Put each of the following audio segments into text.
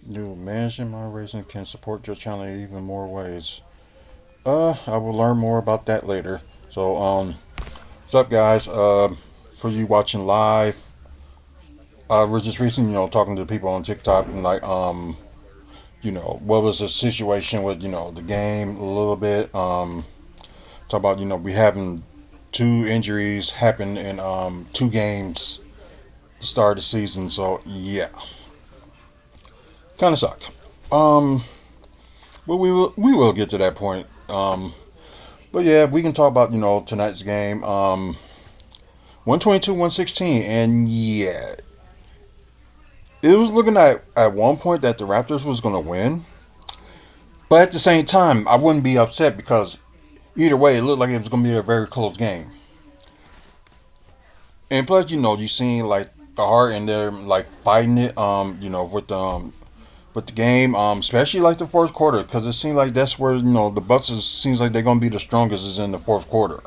New managing my racing can support your channel in even more ways. I will learn more about that later. So, what's up, guys? For you watching live, we're just recently, talking to people on TikTok and what was the situation with, the game a little bit. Talk about, we having two injuries happen in two games to start the season. So yeah, kind of suck. Um, but we will get to that point. But yeah, we can talk about tonight's game. 122, 116, and yeah, it was looking at one point that the Raptors was gonna win. But at the same time, I wouldn't be upset because either way, it looked like it was gonna be a very close game. And plus, you seen like the heart and they're like fighting it. With the game, especially like the fourth quarter, because it seems like that's where the Bucks seems like they're gonna be the strongest is in the fourth quarter.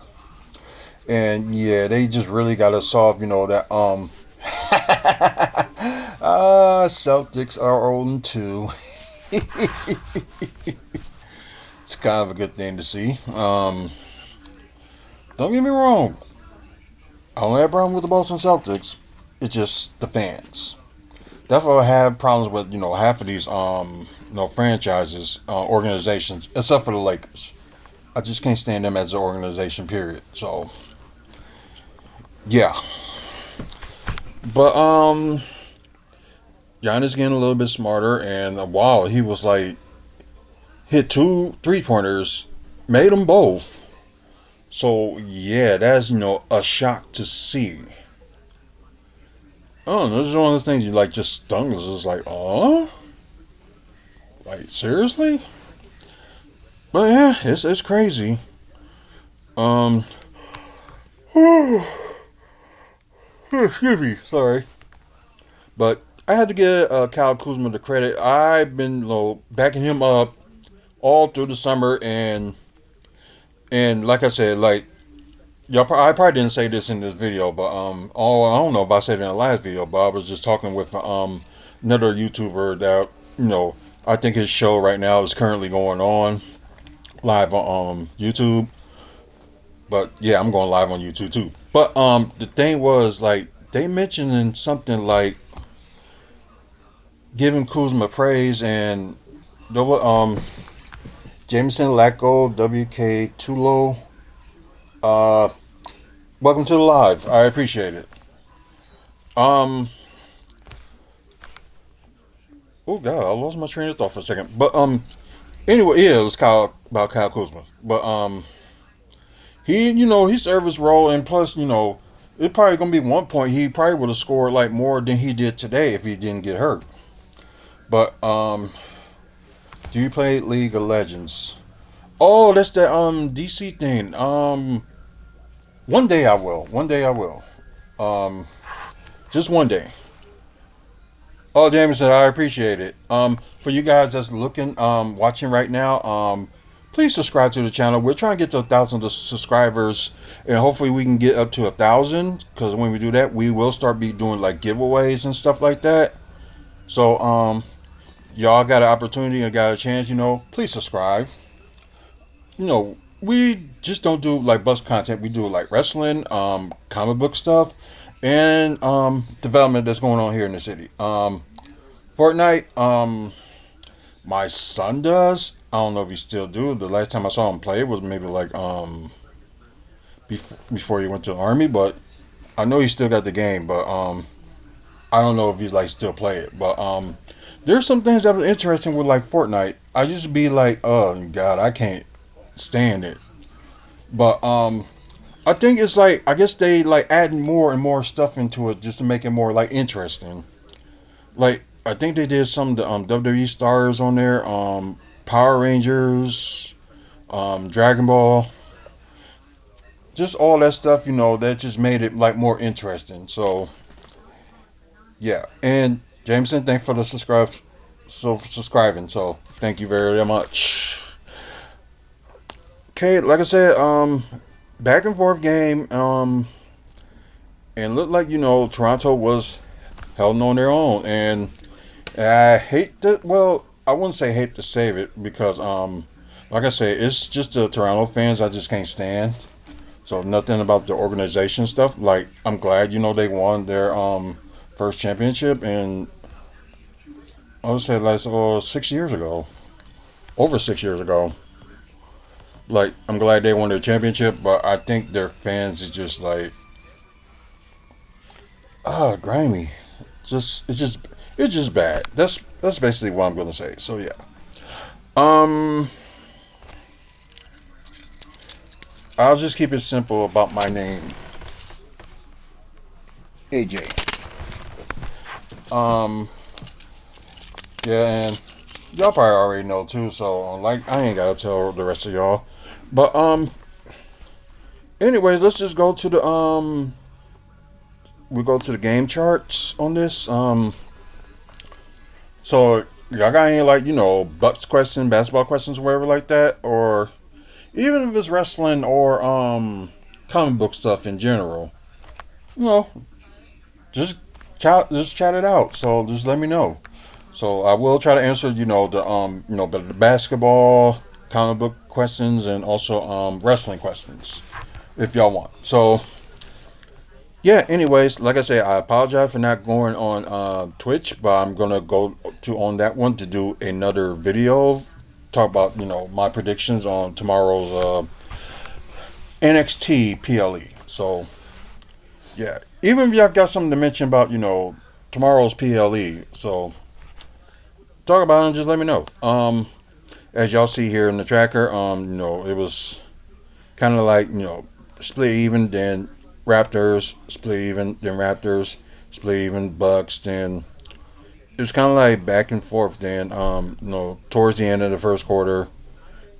And yeah, they just really got to solve, that Celtics are 0-2. It's kind of a good thing to see. Don't get me wrong, I don't have a problem with the Boston Celtics. It's just the fans. That's why I have problems with half of these franchises, organizations, except for the Lakers. I just can't stand them as an organization. Period. So yeah, but Giannis getting a little bit smarter, and wow, he was like hit two 3 pointers, made them both. So yeah, that's a shock to see. I don't know. This is one of those things you like just stung us. It's like, oh, like seriously? But yeah, it's crazy. Um, excuse me, sorry, but I had to give Kyle Kuzma the credit. I've been backing him up all through the summer, and like I said, like I probably didn't say this in this video, but I don't know if I said it in the last video, but I was just talking with another YouTuber that I think his show right now is currently going on live on YouTube. But yeah, I'm going live on YouTube too. But the thing was like they mentioned in something like giving Kuzma praise and Jameson Lacko WK Tulo. Uh, Welcome to the live. I appreciate it. Um, oh god, I lost my train of thought for a second. But anyway, yeah, it was about Kyle Kuzma. But he served his role, and plus it probably gonna be one point he probably would have scored like more than he did today if he didn't get hurt. But do you play League of Legends? Oh, that's the DC thing. One day I will. One day I will. Um, just one day. Oh, Jameson, I appreciate it. For you guys that's looking, watching right now, please subscribe to the channel. We're trying to get to 1,000 subscribers, and hopefully we can get up to 1,000. Because when we do that, we will start be doing like giveaways and stuff like that. So, y'all got an opportunity and got a chance. Please subscribe. We just don't do like bus content. We do like wrestling, comic book stuff, and development that's going on here in the city. Fortnite, my son does. I don't know if he still do. The last time I saw him play was maybe like before he went to the army, but I know he still got the game. But I don't know if he's like still play it. But there's some things that are interesting with like Fortnite. I used to be like, oh god, I can't stand it. But I think it's like I guess they like adding more and more stuff into it just to make it more like interesting. Like I think they did some of the WWE stars on there, Power Rangers, Dragon Ball, just all that stuff. That just made it like more interesting. So yeah, and Jameson, thanks for the subscribing. So thank you very much. Okay, like I said, back and forth game, and looked like Toronto was holding on their own, and I hate that. Well, I wouldn't say hate to save it because, like I say, it's just the Toronto fans I just can't stand. So nothing about the organization stuff. Like I'm glad they won their first championship, and I would say like 6 years ago, over 6 years ago. Like I'm glad they won their championship, but I think their fans is just like grimy. Just it's just bad. That's basically what I'm gonna say. So yeah. Um, I'll just keep it simple about my name, AJ. Um, yeah, and y'all probably already know too. So like, I ain't gotta tell the rest of y'all. But anyways, let's just go to the we go to the game charts on this. So y'all got any like Bucks question, basketball questions, whatever like that, or even if it's wrestling or comic book stuff in general, you know, just chat it out. So just let me know. So I will try to answer the basketball, comic book questions, and also wrestling questions if y'all want. So yeah. Anyways, like I say, I apologize for not going on Twitch, but I'm gonna go to on that one to do another video, talk about my predictions on tomorrow's NXT PLE. So yeah, even if y'all got something to mention about tomorrow's PLE, so talk about it and just let me know. As y'all see here in the tracker, it was kind of like split even, then Raptors split even, then Raptors split even, Bucks, then it was kind of like back and forth. Then towards the end of the first quarter,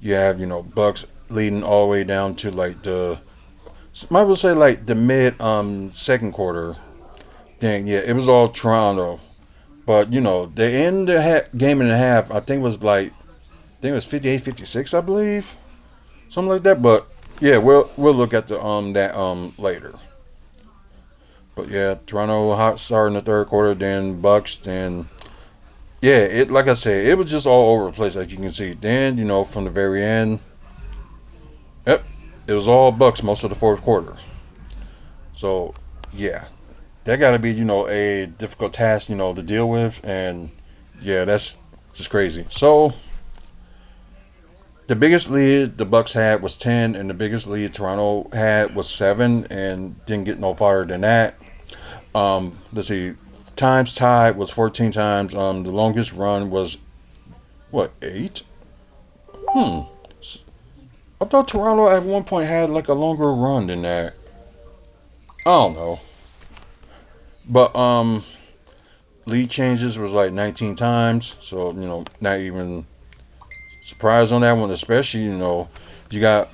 you have Bucks leading all the way down to like the might as well say like the mid second quarter. Then yeah, it was all Toronto. But the end of the game and a half, I think was like I think it was 58-56, I believe, something like that. But yeah, we'll look at the that later. But yeah, Toronto hot start in the third quarter, then Bucks, then yeah, it like I said, it was just all over the place, like you can see. Then from the very end, yep, it was all Bucks most of the fourth quarter. So yeah, that got to be a difficult task to deal with, and yeah, that's just crazy. So the biggest lead the Bucks had was 10, and the biggest lead Toronto had was 7, and didn't get no farther than that. Let's see, times tied was 14 times. The longest run was what 8? Hmm. I thought Toronto at one point had like a longer run than that. I don't know, but lead changes was like 19 times. So not even surprised on that one, especially you got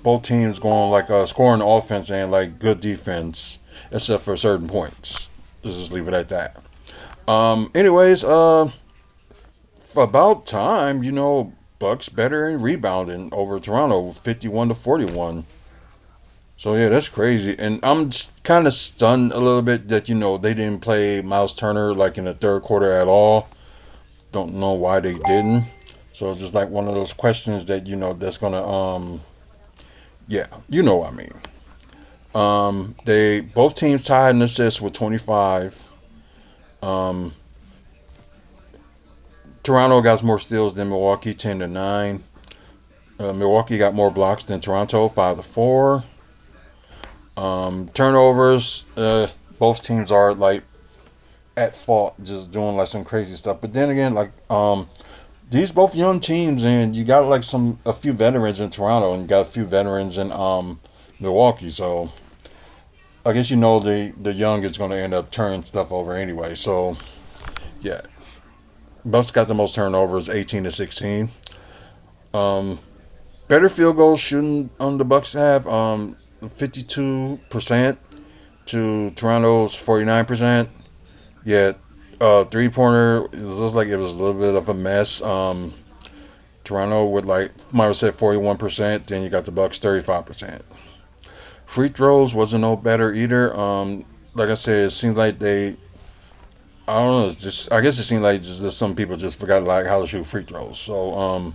both teams going like scoring offense and like good defense, except for certain points. Let's just leave it at that. Anyways, about time, Bucks better in rebounding over Toronto, 51-41. So yeah, that's crazy, and I'm kind of stunned a little bit that they didn't play Miles Turner like in the third quarter at all. Don't know why they didn't. So it's just like one of those questions that that's gonna yeah, what I mean. They both teams tied in assists with 25. Um, Toronto got more steals than Milwaukee, 10-9. Milwaukee got more blocks than Toronto, 5-4. Turnovers, both teams are like at fault, just doing like some crazy stuff. But then again, like these both young teams, and you got like a few veterans in Toronto, and you got a few veterans in Milwaukee. So I guess the young is going to end up turning stuff over anyway. So yeah, Bucks got the most turnovers, 18-16. Um, Better field goal shooting on the Bucks have 52% to Toronto's 49%. Yet 3-pointer, it looks like it was a little bit of a mess. Toronto with like might have said 41%. Then you got the Bucks 35%. Free throws wasn't no better either. Like I said, it seems like they I don't know. It's just I guess it seemed like just some people just forgot like how to shoot free throws. So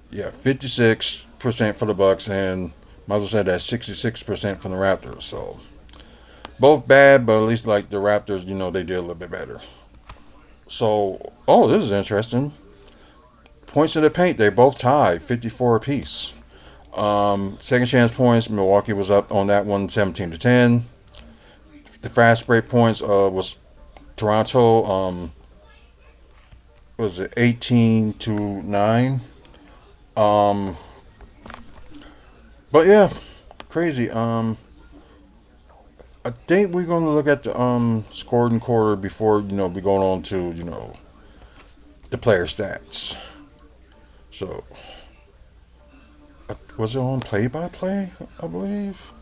yeah, 56% for the Bucks and might as well say that 66% from the Raptors. So both bad, but at least like the Raptors, they did a little bit better. So this is interesting. Points in the paint, they both tied 54 apiece. Second chance points, Milwaukee was up on that one, 17-10. The fast break points was Toronto. Was it 18-9? Um, but yeah, crazy. I think we're gonna look at the scored and quarter before we going on to the player stats. So was it on play by play? I believe.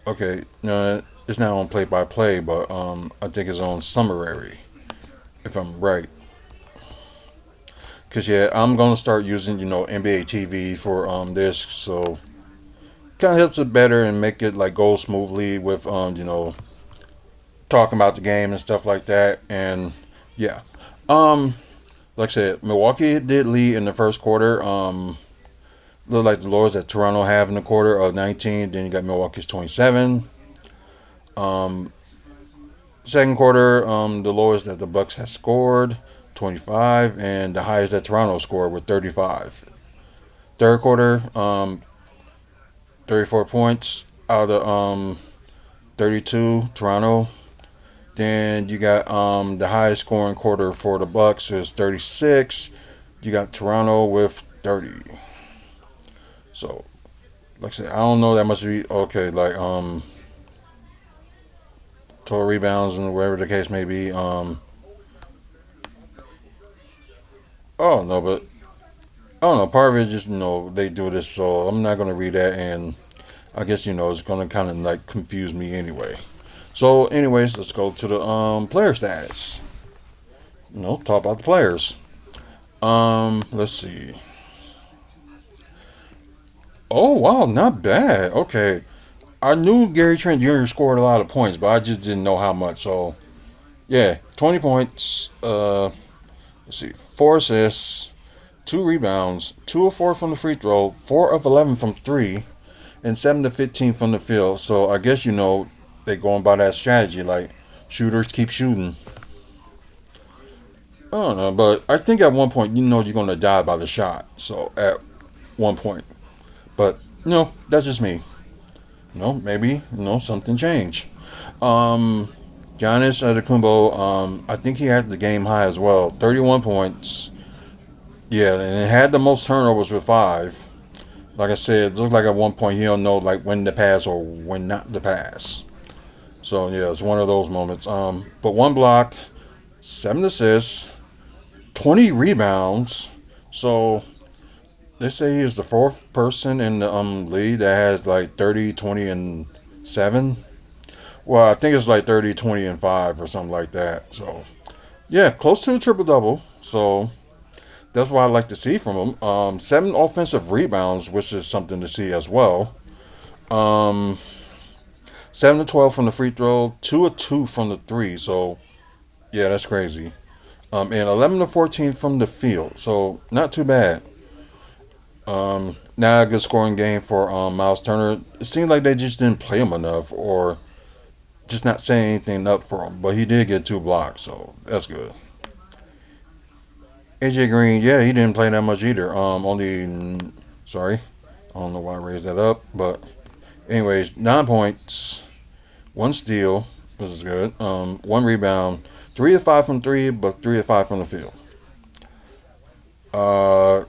Okay, no, it's not on play by play, but I think it's on summary if I'm right. Cause yeah, I'm gonna start using NBA TV for this, so kind of helps it better and make it like go smoothly with talking about the game and stuff like that. And yeah, um, like I said, Milwaukee did lead in the first quarter. Looked like the lowest that Toronto have in the quarter of 19. Then you got Milwaukee's 27. Um, Second quarter, the lowest that the Bucks had scored 25, and the highest that Toronto scored with 35. Third quarter, 34 points out of 32 Toronto. Then you got the highest scoring quarter for the Bucks is 36. You got Toronto with 30. So, like I said, I don't know that much. Okay, like total rebounds and whatever the case may be. Oh no, but I don't know. Part of it is just they do this, so I'm not gonna read that, and I guess it's gonna kind of like confuse me anyway. So, anyways, let's go to the player stats. Talk about the players. Let's see. Oh wow, not bad. Okay, I knew Gary Trent Jr. scored a lot of points, but I just didn't know how much. So yeah, 20 points. Let's see, 4 assists, 2 rebounds, 2 of 4 from the free throw, 4 of 11 from three, and 7 to 15 from the field. So I guess they going by that strategy, like shooters keep shooting. I don't know, but I think at one point you're gonna die by the shot. So at one point, but that's just me. Maybe something changed. Um, Giannis Antetokounmpo, I think he had the game high as well, 31 points. Yeah, and it had the most turnovers with 5. Like I said, it looks like at one point he don't know like when to pass or when not to pass. So yeah, it's one of those moments. But 1 block, 7 assists, 20 rebounds. So they say he is the fourth person in the league that has like 30, 20, and 7. Well, I think it's like 30, 20, and 5 or something like that. So yeah, close to a triple double. So that's what I like to see from him. 7 offensive rebounds, which is something to see as well. Um, 7 to 12 from the free throw, 2 of 2 from the three. So yeah, that's crazy. And 11 to 14 from the field. So not too bad. Now a good scoring game for Miles Turner. It seemed like they just didn't play him enough, or just not saying anything up for him. But he did get 2 blocks, so that's good. AJ Green, yeah, he didn't play that much either. Sorry, I don't know why I raised that up, but anyways, 9 points, 1 steal, which is good. 1 rebound, 3 of 5 from three, but 3 of 5 from the field. Uh,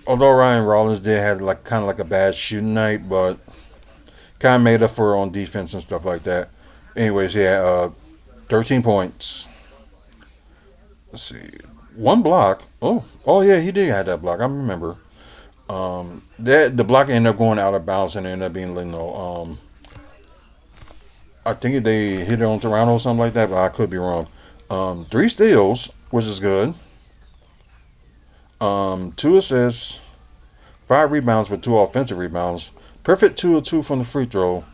Although Ryan Rollins did have like kind of like a bad shooting night, but kind of made up for on defense and stuff like that. Anyways, yeah, 13 points. Let's see, 1 block. Oh yeah, he did have that block. I remember. That the block ended up going out of bounds and ended up being I think they hit it on Toronto or something like that, but I could be wrong. 3 steals, which is good. 2 assists, 5 rebounds with 2 offensive rebounds. Perfect 2 of 2 from the free throw,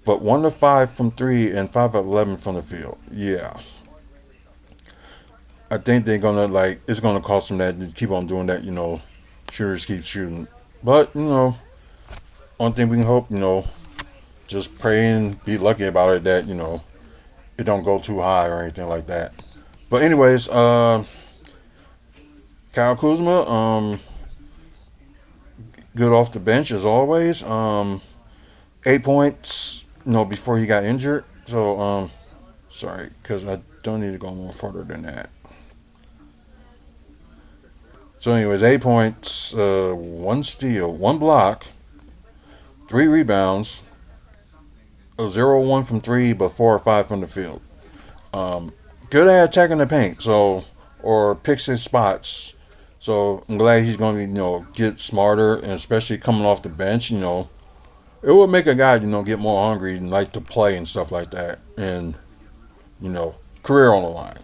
but 1 of 5 from three and 5 of 11 from the field. Yeah, I think they're gonna like it's gonna cost them that to keep on doing that. Shooters keep shooting, but one thing we can hope, just pray and be lucky about it that it don't go too high or anything like that. But anyways, Kyle Kuzma, good off the bench as always. 8 points, before he got injured. So, sorry, because I don't need to go more further than that. So, anyways, 8 points, 1 steal, 1 block, 3 rebounds, a 0-1 from three, but 4 or 5 from the field. Good at attacking the paint, so or picks his spots. So I'm glad he's going to get smarter, and especially coming off the bench. It would make a guy get more hungry and like to play and stuff like that, and career on the line.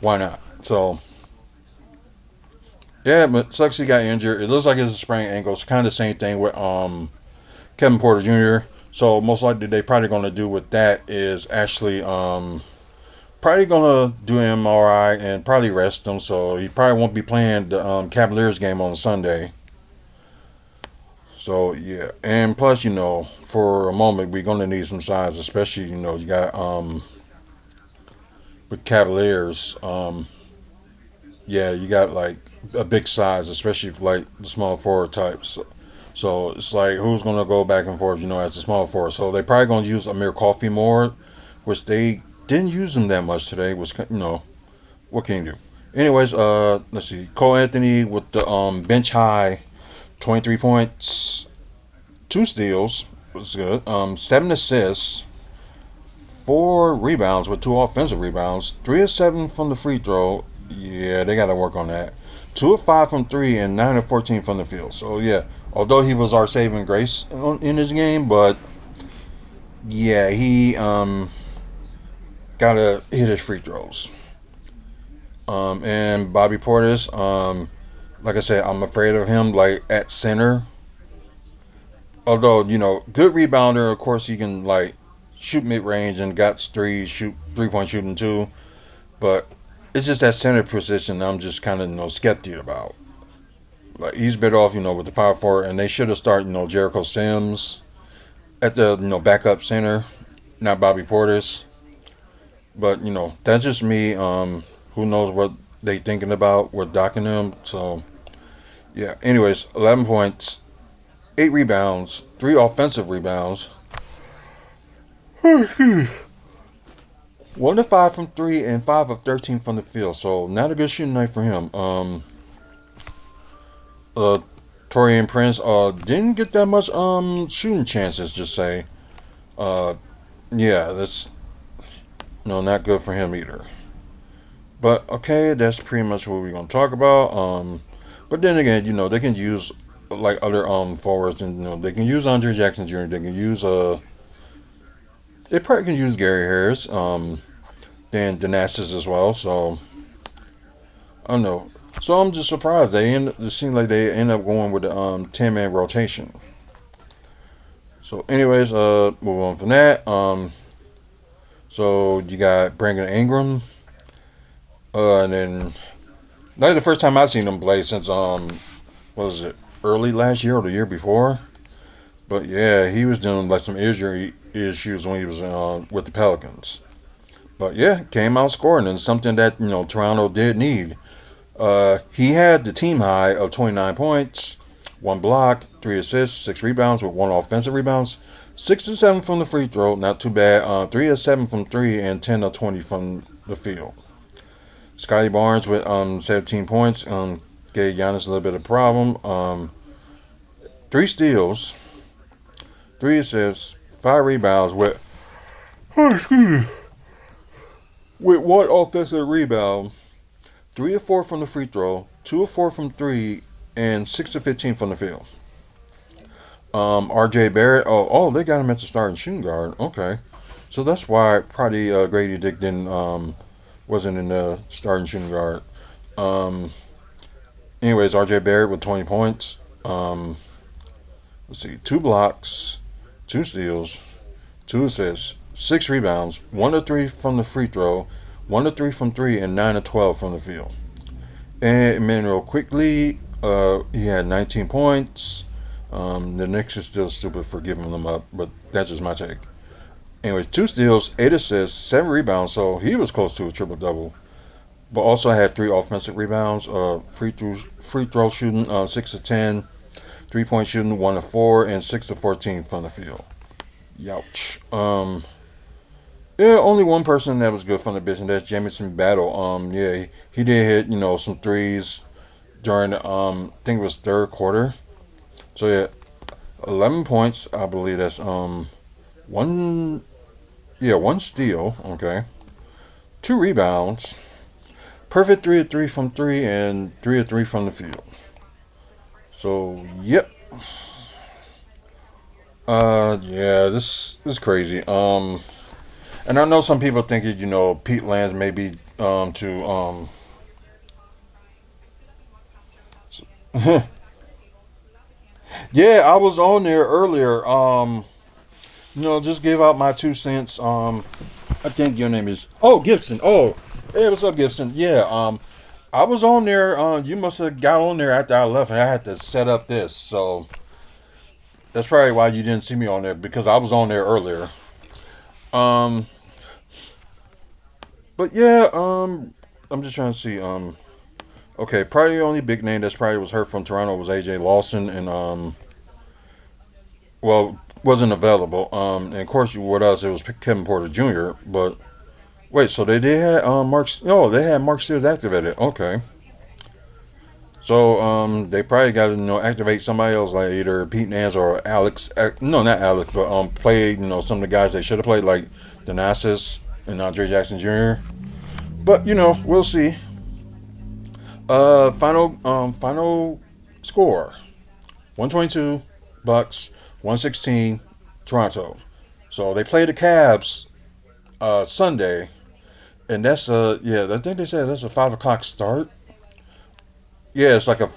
Why not? So yeah, but sucks he got injured. It looks like it's a sprained ankle. It's kind of the same thing with Kevin Porter Jr. So most likely they probably going to do with that is actually probably gonna do an MRI and probably rest him. So he probably won't be playing the Cavaliers game on Sunday. So yeah, and plus for a moment we're gonna need some size, especially you got with Cavaliers. Yeah, you got like a big size, especially for like the small forward types. So it's like who's gonna go back and forth, as the small forward. So they probably gonna use Amir Coffey more, which they didn't use him that much today. Was what can you do? Anyways, let's see. Cole Anthony with the bench high, 23 points, 2 steals was good. 7 assists, 4 rebounds with 2 offensive rebounds, 3 of 7 from the free throw. Yeah, they got to work on that. 2 of 5 from three and 9 of 14 from the field. So yeah, although he was our saving grace in his game, but yeah, he gotta hit his free throws. And Bobby Portis, like I said, I'm afraid of him like at center. Although good rebounder, of course he can like shoot mid range and got three shoot 3 point shooting too. But it's just that center position I'm just kind of skeptical about. Like he's better off with the power forward, and they should have started Jericho Sims at the backup center, not Bobby Portis. But that's just me. Who knows what they thinking about? We're docking him. So yeah. Anyways, 11 points, 8 rebounds, 3 offensive rebounds. 1 of 5 from three and 5 of 13 from the field. So not a good shooting night for him. Torian Prince didn't get that much shooting chances. Just say. Yeah, that's no, not good for him either. But okay, that's pretty much what we're gonna talk about. But then again, they can use like other forwards, and they can use Andre Jackson Jr. They can use they probably can use Gary Harris, then Thanasis as well. So I don't know. So I'm just surprised it seemed like they end up going with the 10-man rotation. So anyways, move on from that. So you got Brandon Ingram, and then like the first time I've seen him play since what was it, early last year or the year before? But yeah, he was dealing like some injury issues when he was with the Pelicans. But yeah, came out scoring, and something that Toronto did need. He had the team high of 29 points, 1 block, 3 assists, 6 rebounds with 1 offensive rebounds, 6 of 7 from the free throw, not too bad. 3 of 7 from three and 10 of 20 from the field. Scotty Barnes with 17 points gave Giannis a little bit of problem. 3 steals, 3 assists, 5 rebounds with 1 offensive rebound, 3 of 4 from the free throw, 2 of 4 from three, and 6 of 15 from the field. R.J. Barrett. They got him at the starting shooting guard. Okay, so that's why probably Grady Dick didn't wasn't in the starting shooting guard. Anyways, R.J. Barrett with 20 points. Let's see, 2 blocks, 2 steals, 2 assists, 6 rebounds, 1 to 3 from the free throw, 1 to 3 from 3, and 9 to 12 from the field. And Emmanuel quickly, he had 19 points. The Knicks is still stupid for giving them up, but that's just my take. Anyways, 2 steals, 8 assists, 7 rebounds, so he was close to a triple double. But also had 3 offensive rebounds, free throw shooting, 6 to 10, 3-point shooting, 1 to 4, and 6 to 14 from the field. Youch. Yeah, only one person that was good from the bench, and that's Jamison Battle. Yeah, he did hit, some threes during I think it was third quarter. So yeah, 11 points. I believe that's one, yeah, one steal. Okay, 2 rebounds. Perfect 3 of 3 from 3 and 3 of 3 from the field. So yep. Yeah, this is crazy. And I know some people think that Pete Lands may be to yeah, I was on there earlier. Just give out my 2 cents. I think your name is Gibson. Oh, hey, what's up, Gibson? Yeah. I was on there. You must have got on there after I left, and I had to set up this. So that's probably why you didn't see me on there because I was on there earlier. Um, but yeah. I'm just trying to see. Okay, probably the only big name that's probably was hurt from Toronto was AJ Lawson, and well, wasn't available. And of course, with us it was Kevin Porter Jr. But wait, so they did have Mark? No, they had Mark Steele activated. Okay, so they probably got to activate somebody else like either Pete Nance or Alex. No, not Alex, but play some of the guys they should have played like Thanasis and Andre Jackson Jr. But we'll see. Final score: 122 Bucks, 116 Toronto. So they play the Cavs Sunday, and that's yeah. I think they said that's a 5 o'clock start. Yeah, it's like a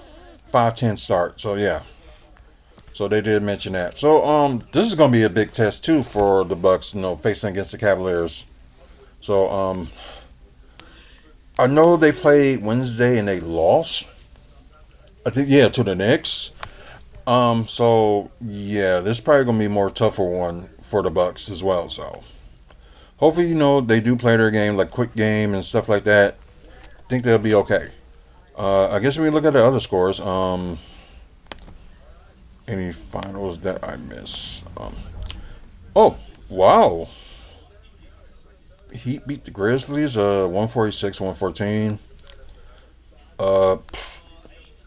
5:10 start. So yeah. So they did mention that. So this is gonna be a big test too for the Bucks. Facing against the Cavaliers. So I know they played Wednesday and they lost. I think yeah to the Knicks. So yeah, this is probably gonna be a more tougher one for the Bucks as well. So hopefully, they do play their game like quick game and stuff like that. I think they'll be okay. I guess when we look at the other scores, any finals that I miss? Oh wow, Heat beat the Grizzlies, 146-114. Uh,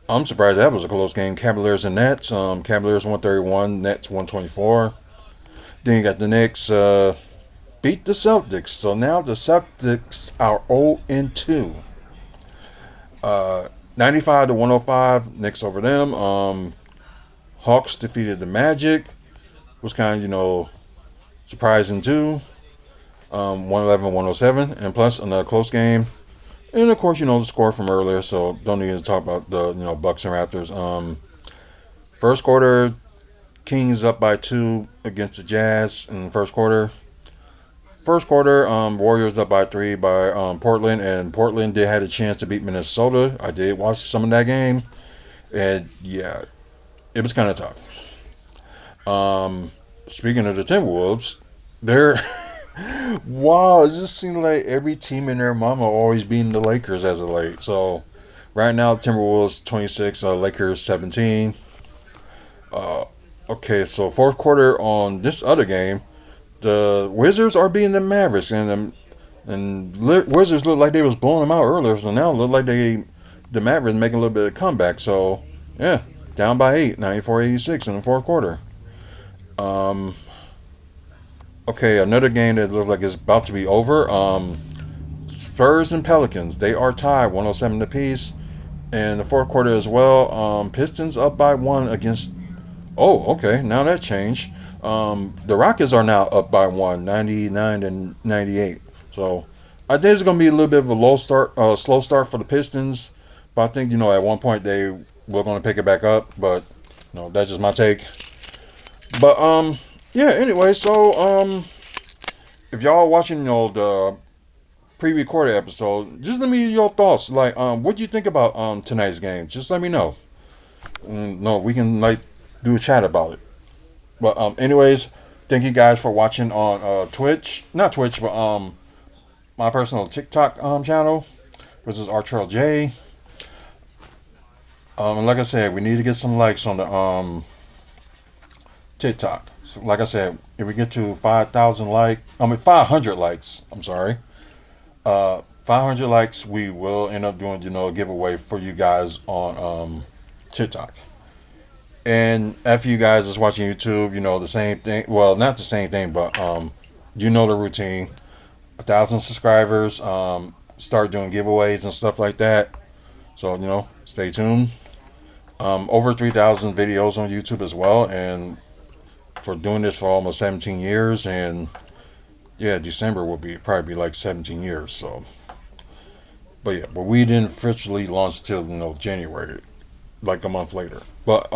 I'm surprised that was a close game. Cavaliers and Nets. Cavaliers 131, Nets 124. Then you got the Knicks beat the Celtics. So now the Celtics are 0-2. 95 to 105. Knicks over them. Hawks defeated the Magic. Was kind of surprising too. 111-107, and plus another close game. And of course, the score from earlier, so don't need to talk about the Bucks and Raptors. First quarter, Kings up by 2 against the Jazz in the first quarter. First quarter, Warriors up by 3 by Portland, and Portland did have a chance to beat Minnesota. I did watch some of that game, and yeah, it was kind of tough. Speaking of the Timberwolves, they're wow, it just seems like every team and their mama always beating the Lakers as of late. So right now, Timberwolves 26, Lakers 17. Okay, so fourth quarter on this other game, the Wizards are beating the Mavericks, and Wizards look like they was blowing them out earlier. So now it look like the Mavericks making a little bit of comeback. So yeah, down by 8, 94-86 in the fourth quarter. Um, okay, another game that looks like it's about to be over. Spurs and Pelicans, they are tied 107 apiece. And the fourth quarter as well. Pistons up by 1 against. Oh, okay. Now that changed. The Rockets are now up by 1, 99 and 98. So I think it's going to be a little bit of a slow start for the Pistons. But I think at one point they were going to pick it back up. But that's just my take. But Yeah. Anyway, so if y'all watching, the pre-recorded episode, just let me know your thoughts. Like, what do you think about tonight's game? Just let me know. No, we can like do a chat about it. But anyways, thank you guys for watching on Twitch. Not Twitch, but my personal TikTok channel. This is Artrell J. And like I said, we need to get some likes on the TikTok. So like I said, if we get to 500 likes. I'm sorry. 500 likes, we will end up doing a giveaway for you guys on TikTok. And after you guys is watching YouTube, the same thing. Well, not the same thing, but the routine. 1,000 subscribers, start doing giveaways and stuff like that. So stay tuned. Over 3,000 videos on YouTube as well, and for doing this for almost 17 years, and yeah, December will probably be like 17 years. So, but yeah, but we didn't officially launch till January, like a month later. But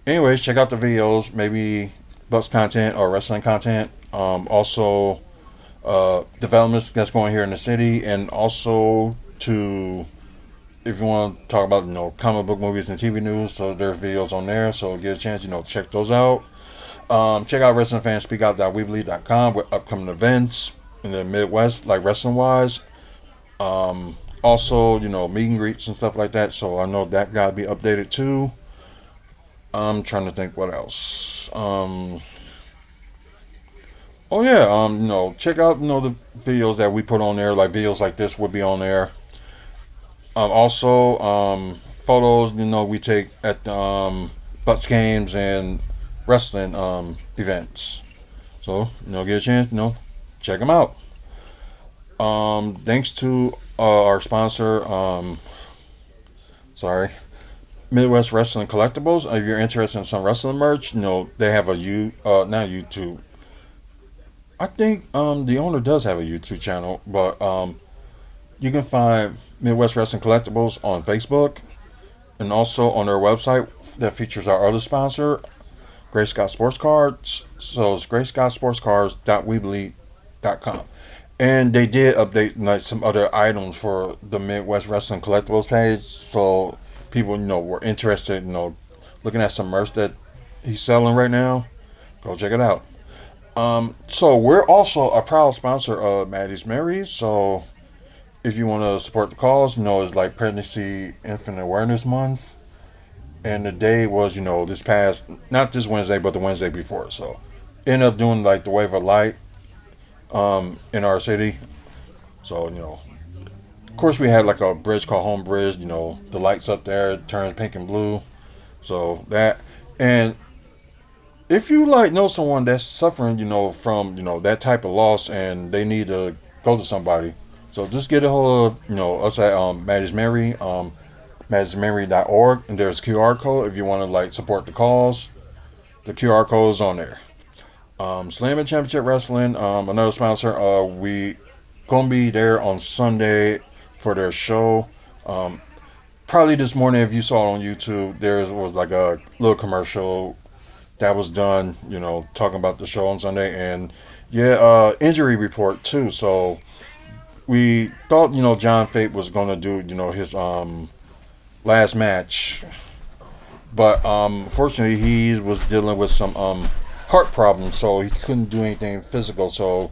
anyways, check out the videos. Maybe Bucks content or wrestling content. Also, developments that's going here in the city, and also to if you want to talk about comic book movies and TV news, so there's videos on there. So get a chance, check those out. Check out WrestlingFansSpeakOut.weebly.com with upcoming events in the Midwest, like wrestling wise. Also, meet and greets and stuff like that. So I know that got to be updated too. I'm trying to think what else. Oh yeah, check out the videos that we put on there. Like videos like this would be on there. Also, photos we take at the Bucks games and wrestling events. So get a chance, check them out. Thanks to our sponsor, sorry, Midwest Wrestling Collectibles. If you're interested in some wrestling merch, they have not YouTube. I think the owner does have a YouTube channel, but you can find Midwest Wrestling Collectibles on Facebook and also on their website that features our other sponsor, Great Scott Sports Cards. So it's greatscottsportscards.weebly.com. And they did update like some other items for the Midwest Wrestling Collectibles page. So people, were interested, looking at some merch that he's selling right now. Go check it out. So we're also a proud sponsor of Maddie's Mary. So if you want to support the cause, it's like Pregnancy Infant Awareness Month. And the day was, this past, not this Wednesday, but the Wednesday before. So ended up doing like the Wave of Light in our city. So, of course we had like a bridge called Home Bridge, the lights up there turns pink and blue. So that, and if you like know someone that's suffering, from, that type of loss and they need to go to somebody, so just get a hold of, us at Maddie's Mary, Maddie'sMary.org, and there's a QR code if you want to like support the cause. The QR code is on there. Slam and Championship Wrestling, another sponsor. We gonna be there on Sunday for their show. Probably this morning, if you saw it on YouTube, there was like a little commercial that was done, talking about the show on Sunday, and yeah, injury report too. So we thought, John Fate was gonna do, his last match, but unfortunately he was dealing with some heart problems, so he couldn't do anything physical. So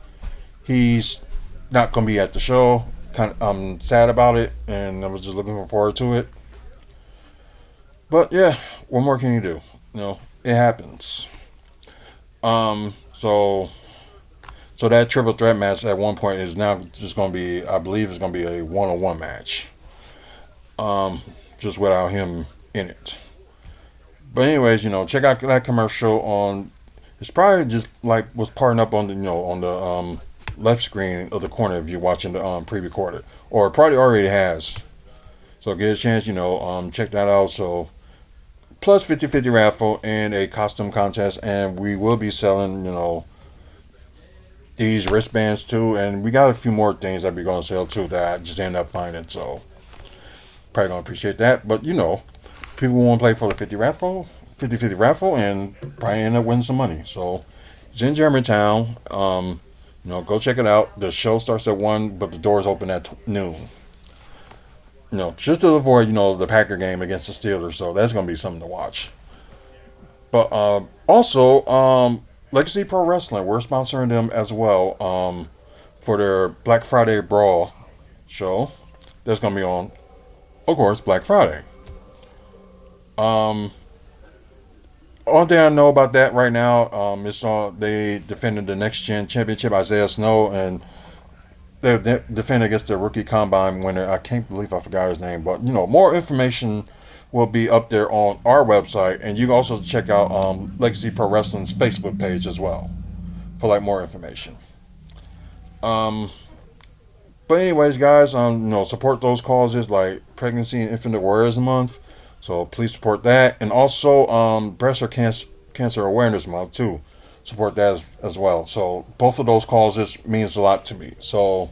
he's not gonna be at the show. Kind of, I'm sad about it, and I was just looking forward to it. But yeah, what more can you do? It happens. So that triple threat match at one point is now just going to be, I believe, it's going to be a one-on-one match. Just without him in it. But anyways, check out that commercial on. It's probably just like was parting up on the on the left screen of the corner if you're watching the pre-recorded, or it probably already has. So get a chance, check that out. So plus 50/50 raffle and a costume contest, and we will be selling these wristbands too, and we got a few more things that we're gonna sell too that I just ended up finding. So probably gonna appreciate that. But people want to play for the 50 raffle, 50-50 raffle and probably end up winning some money. So it's in Germantown. Go check it out. The show starts at 1, but the doors open at noon. Just to avoid the Packer game against the Steelers. So that's gonna be something to watch. But also, Legacy Pro Wrestling, we're sponsoring them as well for their Black Friday Brawl show. That's gonna be on, of course, Black Friday. Um, Only thing I know about that right now, is they defended the Next Gen Championship, Isaiah Snow, and they're defending against the rookie combine winner. I can't believe I forgot his name, but more information will be up there on our website, and you can also check out Legacy Pro Wrestling's Facebook page as well for more information. Um, but anyways, guys, support those causes like Pregnancy and Infant Warriors Month. So please support that, and also Breast Cancer Awareness Month too. Support that as well. So both of those causes means a lot to me. So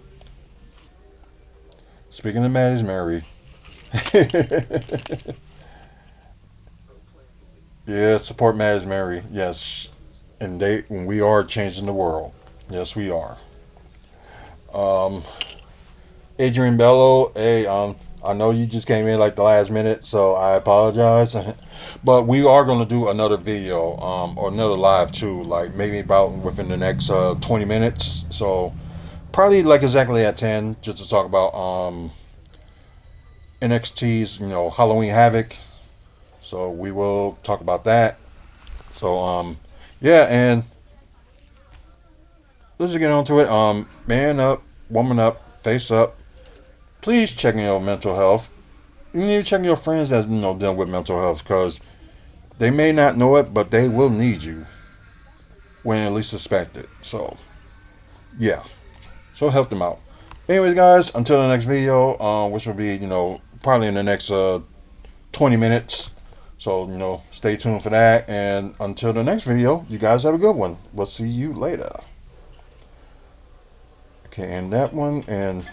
speaking of Maddie's Mary, yeah, support Maddie's Mary. Yes, and we are changing the world. Yes, we are. Um, Adrian Bello, hey, I know you just came in like the last minute, so I apologize. But we are going to do another video, or another live too, like maybe about within the next 20 minutes. So probably like exactly at 10, just to talk about NXT's, Halloween Havoc. So we will talk about that. So yeah, and let's just get on to it. Man up, woman up, face up. Please check on your mental health. You need to check on your friends that's dealing with mental health, because they may not know it, but they will need you when at least suspect it. So yeah, so help them out. Anyways, guys, until the next video, which will be probably in the next 20 minutes. So stay tuned for that. And until the next video, you guys have a good one. We'll see you later. Okay, end that one and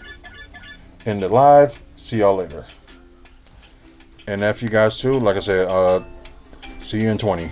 end it live. See y'all later. And if you guys too, like I said, see you in 20.